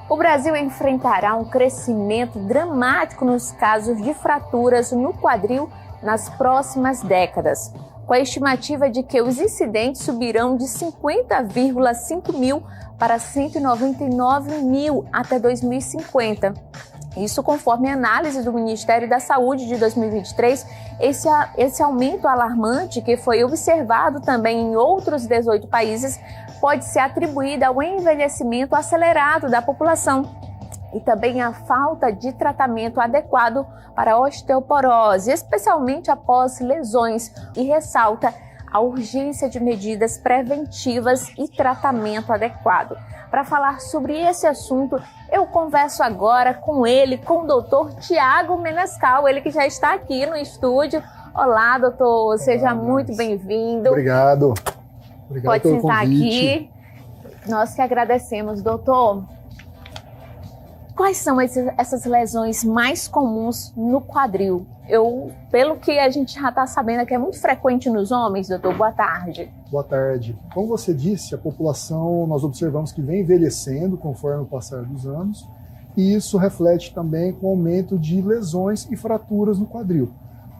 O Brasil enfrentará um crescimento dramático nos casos de fraturas no quadril nas próximas décadas, com a estimativa de que os incidentes subirão de 50,5 mil para 199 mil até 2050. Isso conforme a análise do Ministério da Saúde de 2023, esse aumento alarmante, que foi observado também em outros 18 países, pode ser atribuído ao envelhecimento acelerado da população e também à falta de tratamento adequado para a osteoporose, especialmente após lesões, e ressalta a urgência de medidas preventivas e tratamento adequado. Para falar sobre esse assunto, eu converso agora com ele, com o doutor Tiago Menescal, ele que já está aqui no estúdio. Olá, doutor, seja muito bem-vindo. Obrigado. Pode pelo sentar convite. aqui. Nós que agradecemos, doutor. Quais são essas lesões mais comuns no quadril? Pelo que a gente já está sabendo, é que é muito frequente nos homens, doutor. Boa tarde. Boa tarde. Como você disse, a população, nós observamos que vem envelhecendo conforme o passar dos anos, e isso reflete também com o aumento de lesões e fraturas no quadril.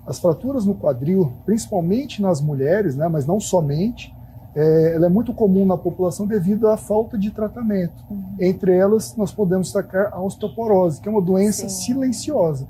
As fraturas no quadril, principalmente nas mulheres, né, mas não somente, ela é muito comum na população devido à falta de tratamento. Entre elas, nós podemos destacar a osteoporose, que é uma doença silenciosa.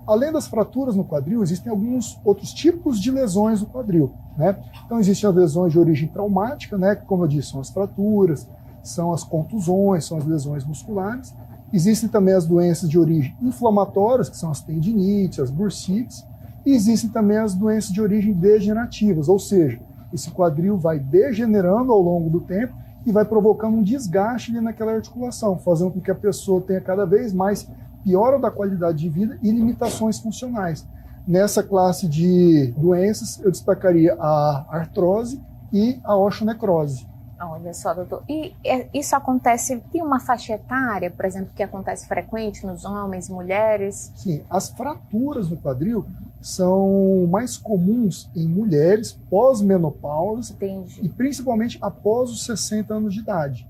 Além das fraturas no quadril, existem alguns outros tipos de lesões no quadril, né? Então, existem as lesões de origem traumática, né? Que, como eu disse, são as fraturas, são as contusões, são as lesões musculares. Existem também as doenças de origem inflamatórias, que são as tendinites, as bursites. E existem também as doenças de origem degenerativas, ou seja, esse quadril vai degenerando ao longo do tempo e vai provocando um desgaste ali naquela articulação, fazendo com que a pessoa tenha cada vez mais piora da qualidade de vida e limitações funcionais. Nessa classe de doenças, eu destacaria a artrose e a osteonecrose. Olha só, doutor. E isso acontece, tem uma faixa etária, por exemplo, que acontece frequente nos homens e mulheres? Sim, as fraturas no quadril são mais comuns em mulheres pós-menopausa. Entendi. E principalmente após os 60 anos de idade.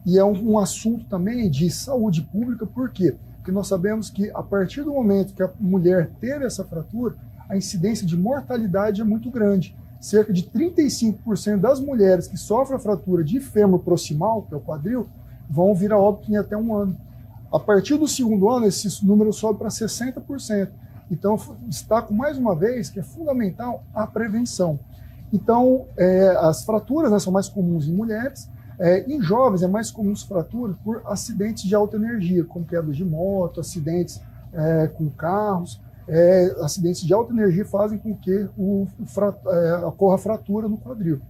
E é um assunto também de saúde pública, por quê? Porque nós sabemos que a partir do momento que a mulher ter essa fratura, a incidência de mortalidade é muito grande. Cerca de 35% das mulheres que sofrem a fratura de fêmur proximal, que é o quadril, vão vir a óbito em até 1 ano. A partir do 2º ano, esse número sobe para 60%. Então, destaco mais uma vez que é fundamental a prevenção. Então, as fraturas, né, são mais comuns em mulheres. Em jovens, é mais comum as fraturas por acidentes de alta energia, como quedas de moto, acidentes com carros. Acidentes de alta energia fazem com que ocorra fratura no quadril.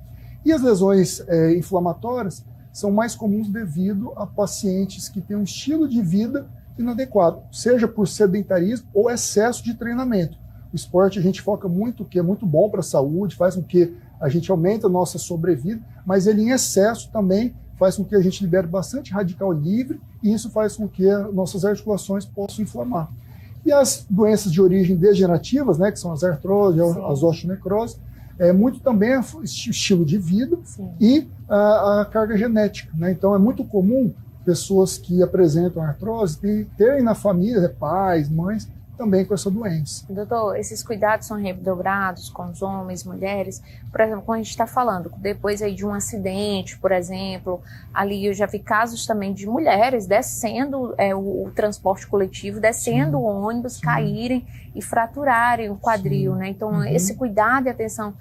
E as lesões inflamatórias são mais comuns devido a pacientes que têm um estilo de vida inadequado, seja por sedentarismo ou excesso de treinamento. O esporte a gente foca muito, que é muito bom para a saúde, faz com que a gente aumente a nossa sobrevida, mas ele em excesso também faz com que a gente libere bastante radical livre e isso faz com que nossas articulações possam inflamar. E as doenças de origem degenerativas, né, que são as artroses, as osteonecrose, muito também é estilo de vida e a carga genética, né? Então é muito comum pessoas que apresentam artrose terem na família pais, mães, também com essa doença. Doutor, esses cuidados são redobrados com os homens, mulheres? Por exemplo, quando a gente está falando, depois aí de um acidente, por exemplo, ali eu já vi casos também de mulheres descendo o transporte coletivo, descendo o ônibus, caírem e fraturarem o quadril, né? Então, esse cuidado e atenção,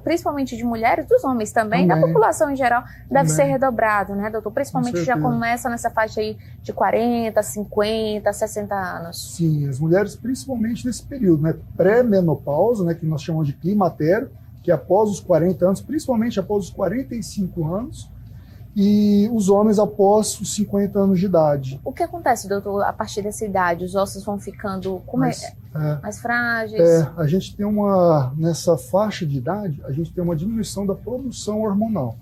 principalmente de mulheres, dos homens também, da população em geral, deve ser redobrado, né, doutor? Principalmente já começa nessa faixa aí de 40, 50, 60 anos. Sim, as mulheres principalmente nesse período, né, pré-menopausa, né, que nós chamamos de climatério, que é após os 40 anos, principalmente após os 45 anos, e os homens após os 50 anos de idade. O que acontece, doutor, a partir dessa idade? Os ossos vão ficando mais frágeis? A gente tem nessa faixa de idade, a gente tem uma diminuição da produção hormonal.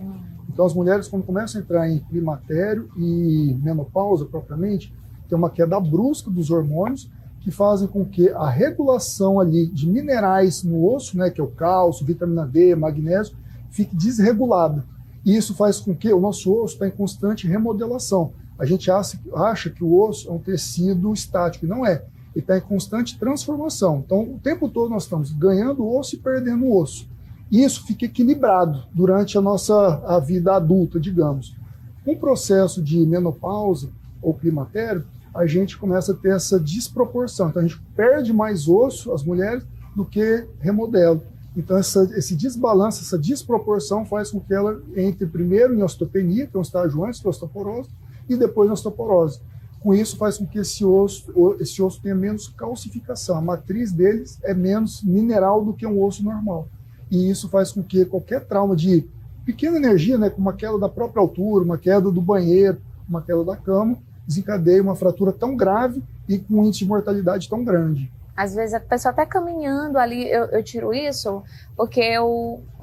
Então as mulheres, quando começam a entrar em climatério e menopausa propriamente, tem uma queda brusca dos hormônios, que fazem com que a regulação ali de minerais no osso, né, que é o cálcio, vitamina D, magnésio, fique desregulada. E isso faz com que o nosso osso está em constante remodelação. A gente acha que o osso é um tecido estático, e não é. Ele está em constante transformação. Então, o tempo todo nós estamos ganhando osso e perdendo osso. E isso fica equilibrado durante a vida adulta, digamos. Com o processo de menopausa ou climatério, a gente começa a ter essa desproporção. Então, a gente perde mais osso, as mulheres, do que remodela. Então, esse desbalanço, essa desproporção faz com que ela entre primeiro em osteopenia, que é um estágio antes da osteoporose, e depois na osteoporose. Com isso, faz com que esse osso tenha menos calcificação. A matriz deles é menos mineral do que um osso normal. E isso faz com que qualquer trauma de pequena energia, né, como uma queda da própria altura, uma queda do banheiro, uma queda da cama, desencadeie uma fratura tão grave e com um índice de mortalidade tão grande. Às vezes a pessoa até caminhando ali, eu tiro isso, porque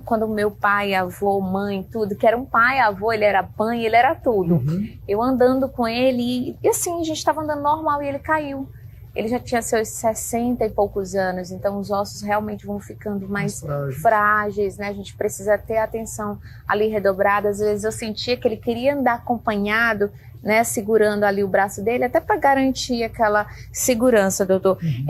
quando meu pai, avô, mãe, tudo, que era um pai, avô, ele era mãe, ele era tudo. Uhum. Eu andando com ele, e assim, a gente estava andando normal e ele caiu. Ele já tinha seus 60 e poucos anos, então os ossos realmente vão ficando mais frágeis, né? A gente precisa ter atenção ali redobrada. Às vezes eu sentia que ele queria andar acompanhado, né, segurando ali o braço dele, até para garantir aquela segurança, doutor. Uhum.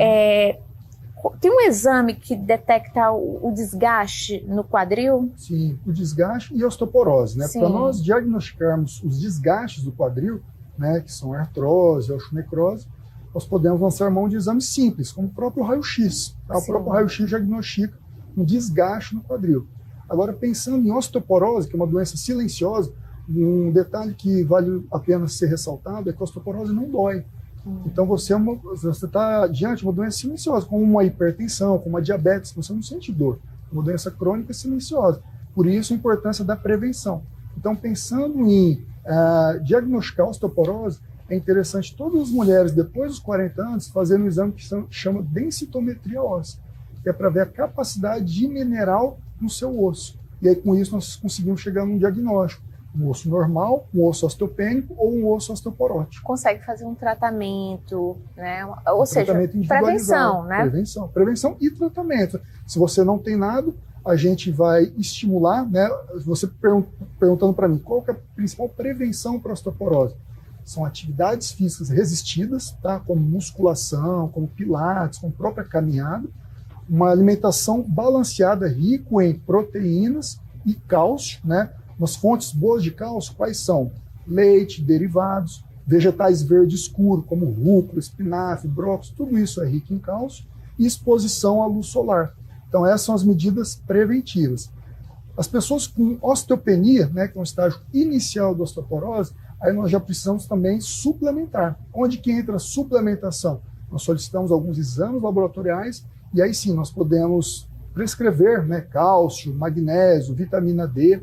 Tem um exame que detecta o desgaste no quadril? Sim, o desgaste e a osteoporose, né? Para nós diagnosticarmos os desgastes do quadril, né, que são a artrose, a osteonecrose, nós podemos lançar mão de exames simples, como o próprio raio-x. Tá? O próprio raio-x diagnostica um desgaste no quadril. Agora, pensando em osteoporose, que é uma doença silenciosa, um detalhe que vale a pena ser ressaltado é que a osteoporose não dói. Então você está diante de uma doença silenciosa, como uma hipertensão, como uma diabetes, você não sente dor. Uma doença crônica silenciosa. Por isso a importância da prevenção. Então, pensando em diagnosticar a osteoporose, é interessante todas as mulheres, depois dos 40 anos, fazerem um exame que chama densitometria óssea, que é para ver a capacidade de mineral no seu osso. E aí, com isso, nós conseguimos chegar num diagnóstico. Um osso normal, um osso osteopênico ou um osso osteoporótico. Consegue fazer um tratamento, né? Ou seja, prevenção, né? Prevenção e tratamento. Se você não tem nada, a gente vai estimular, né? Você perguntando para mim, qual que é a principal prevenção para a osteoporose? São atividades físicas resistidas, tá? Como musculação, como pilates, como própria caminhada, uma alimentação balanceada, rico em proteínas e cálcio, né? Umas fontes boas de cálcio, quais são? Leite, derivados, vegetais verde escuro, como rúcula, espinafre, brócolis, tudo isso é rico em cálcio, e exposição à luz solar. Então, essas são as medidas preventivas. As pessoas com osteopenia, né, que é um estágio inicial da osteoporose, aí nós já precisamos também suplementar. Onde que entra a suplementação? Nós solicitamos alguns exames laboratoriais e aí sim nós podemos prescrever, né, cálcio, magnésio, vitamina D.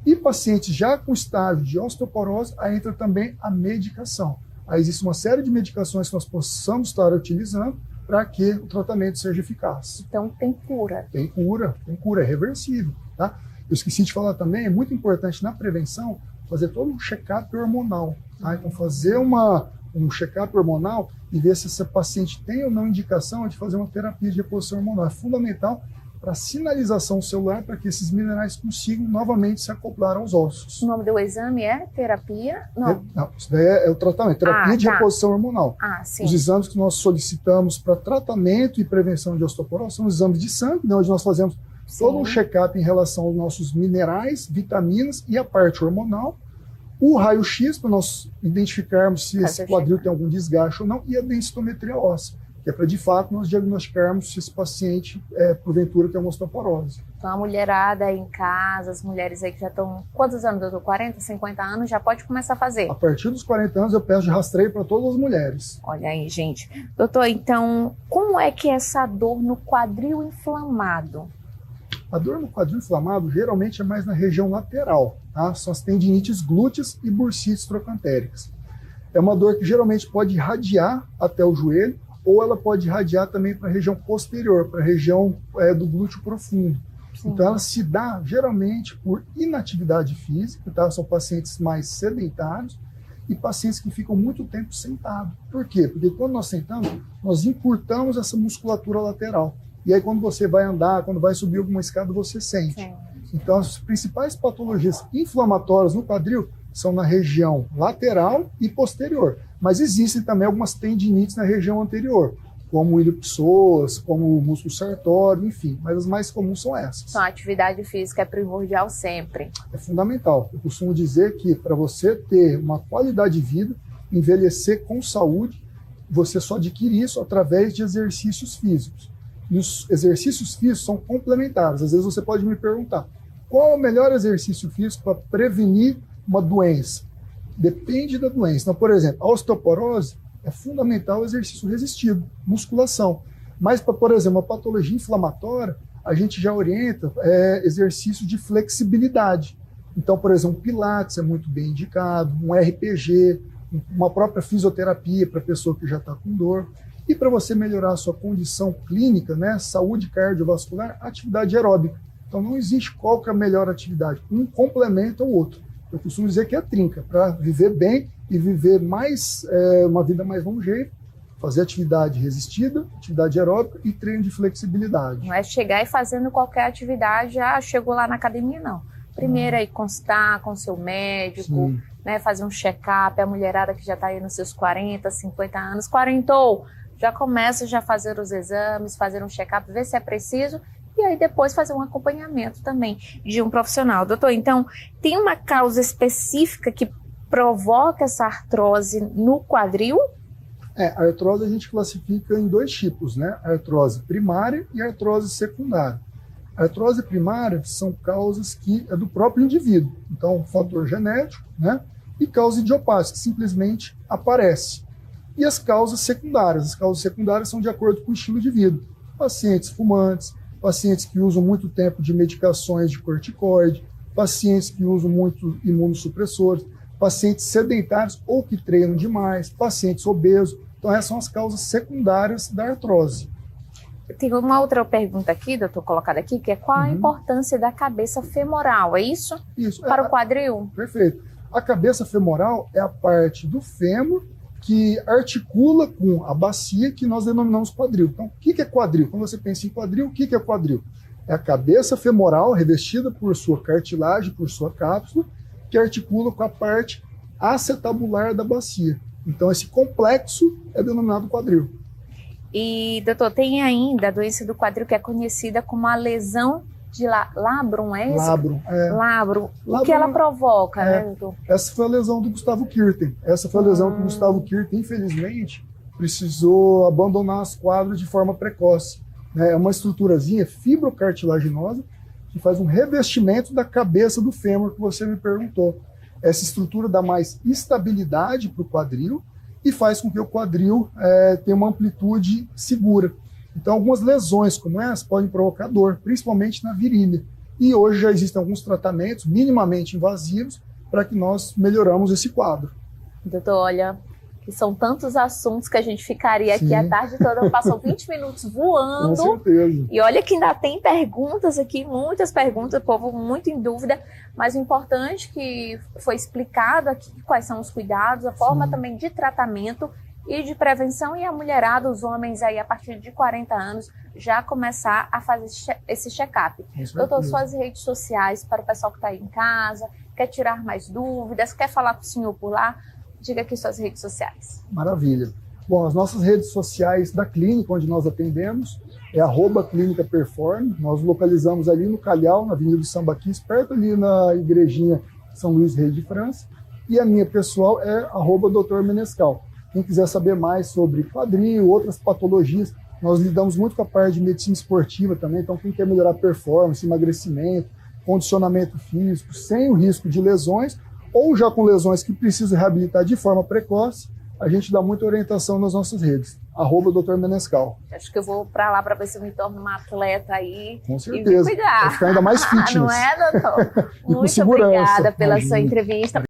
E pacientes já com estágio de osteoporose, aí entra também a medicação. Aí existe uma série de medicações que nós possamos estar utilizando para que o tratamento seja eficaz. Então tem cura. Tem cura, é reversível. Tá? Eu esqueci de falar também, é muito importante na prevenção fazer todo um check-up hormonal. Tá? Então fazer um check-up hormonal e ver se essa paciente tem ou não indicação de fazer uma terapia de reposição hormonal. É fundamental para a sinalização celular, para que esses minerais consigam novamente se acoplar aos ossos. O nome do exame é terapia? Não, isso daí é o tratamento, terapia de reposição hormonal. Sim. Os exames que nós solicitamos para tratamento e prevenção de osteoporose são os exames de sangue, né, onde nós fazemos todo um check-up em relação aos nossos minerais, vitaminas e a parte hormonal. O raio-x, para nós identificarmos se esse quadril tem algum desgaste ou não, e a densitometria óssea, que é para, de fato, nós diagnosticarmos se esse paciente, porventura, tem uma osteoporose. Então, a mulherada aí em casa, as mulheres aí que já estão... Quantos anos, doutor? 40, 50 anos, já pode começar a fazer? A partir dos 40 anos, eu peço de rastreio para todas as mulheres. Olha aí, gente. Doutor, então, como é que é essa dor no quadril inflamado? A dor no quadril inflamado, geralmente, é mais na região lateral, tá? São as tendinites glúteas e bursites trocantéricas. É uma dor que, geralmente, pode irradiar até o joelho, ou ela pode irradiar também para a região posterior, para a região do glúteo profundo. Sim. Então, ela se dá, geralmente, por inatividade física, tá? São pacientes mais sedentários e pacientes que ficam muito tempo sentados. Por quê? Porque quando nós sentamos, nós encurtamos essa musculatura lateral. E aí, quando você vai andar, quando vai subir alguma escada, você sente. Sim. Então, as principais patologias inflamatórias no quadril são na região lateral e posterior. Mas existem também algumas tendinites na região anterior, como o ilho-psoas, como o músculo sartório, enfim. Mas as mais comuns são essas. Então, a atividade física é primordial sempre. É fundamental. Eu costumo dizer que para você ter uma qualidade de vida, envelhecer com saúde, você só adquire isso através de exercícios físicos. E os exercícios físicos são complementares. Às vezes você pode me perguntar, qual é o melhor exercício físico para prevenir uma doença? Depende da doença. Então, por exemplo, a osteoporose é fundamental o exercício resistido, musculação. Mas para, por exemplo, uma patologia inflamatória, a gente já orienta exercício de flexibilidade. Então, por exemplo, pilates é muito bem indicado, um RPG, uma própria fisioterapia para a pessoa que já está com dor. E para você melhorar a sua condição clínica, né, saúde cardiovascular, atividade aeróbica. Então não existe qual que é a melhor atividade. Um complementa o outro. Eu costumo dizer que é trinca. Para viver bem e viver mais, uma vida mais longeva, fazer atividade resistida, atividade aeróbica e treino de flexibilidade. Não é chegar e fazendo qualquer atividade, chegou lá na academia, não. Primeiro aí constar com o seu médico, né, fazer um check-up, a mulherada que já está aí nos seus 40, 50 anos, quarentou, já começa a fazer os exames, fazer um check-up, ver se é preciso, e aí depois fazer um acompanhamento também de um profissional. Doutor, então, tem uma causa específica que provoca essa artrose no quadril? A artrose a gente classifica em dois tipos, né? A artrose primária e a artrose secundária. A artrose primária são causas que é do próprio indivíduo, então fator genético, né? E causa idiopática, que simplesmente aparece. E as causas secundárias são de acordo com o estilo de vida. Pacientes fumantes, pacientes que usam muito tempo de medicações de corticoide, pacientes que usam muito imunossupressores, pacientes sedentários ou que treinam demais, pacientes obesos. Então essas são as causas secundárias da artrose. Tem uma outra pergunta aqui, doutor, colocada aqui, que é qual a importância da cabeça femoral, é isso? Isso. Para o quadril? Perfeito. A cabeça femoral é a parte do fêmur que articula com a bacia que nós denominamos quadril. Então, o que é quadril? Quando você pensa em quadril, o que é quadril? É a cabeça femoral revestida por sua cartilagem, por sua cápsula, que articula com a parte acetabular da bacia. Então, esse complexo é denominado quadril. E, doutor, tem ainda a doença do quadril que é conhecida como a lesão de labrum, é isso? Labrum, Labrum. O que ela provoca, né, doutor? Essa foi a lesão do Gustavo Kuerten. Essa foi a lesão que o Gustavo Kuerten, infelizmente, precisou abandonar as quadras de forma precoce. É uma estruturazinha fibrocartilaginosa que faz um revestimento da cabeça do fêmur que você me perguntou. Essa estrutura dá mais estabilidade para o quadril e faz com que o quadril tenha uma amplitude segura. Então, algumas lesões como essa podem provocar dor, principalmente na virilha. E hoje já existem alguns tratamentos minimamente invasivos para que nós melhoramos esse quadro. Doutor, olha, que são tantos assuntos que a gente ficaria aqui a tarde toda, passou 20 minutos voando. Com certeza. E olha que ainda tem perguntas aqui, muitas perguntas, o povo muito em dúvida, mas o importante que foi explicado aqui quais são os cuidados, a forma também de tratamento e de prevenção, e a mulherada, os homens aí a partir de 40 anos, já começar a fazer esse check-up. Doutor, suas redes sociais para o pessoal que está aí em casa, quer tirar mais dúvidas, quer falar com o senhor por lá, diga aqui suas redes sociais. Maravilha. Bom, as nossas redes sociais da clínica, onde nós atendemos, é @clínica-perform. Nós localizamos ali no Calhau, na Avenida do Sambaquis, perto ali na igrejinha São Luís Rei de França. E a minha pessoal é @Dr. Menescal. Quem quiser saber mais sobre quadril, outras patologias, nós lidamos muito com a parte de medicina esportiva também. Então, quem quer melhorar a performance, emagrecimento, condicionamento físico, sem o risco de lesões, ou já com lesões que precisam reabilitar de forma precoce, a gente dá muita orientação nas nossas redes. @Dr. Menescal. Acho que eu vou para lá para ver se eu me torno uma atleta aí. Com certeza. E me cuidar. Vai ficar ainda mais fitness. Não é, doutor? E com Muito segurança, obrigada pela imagina. sua entrevista.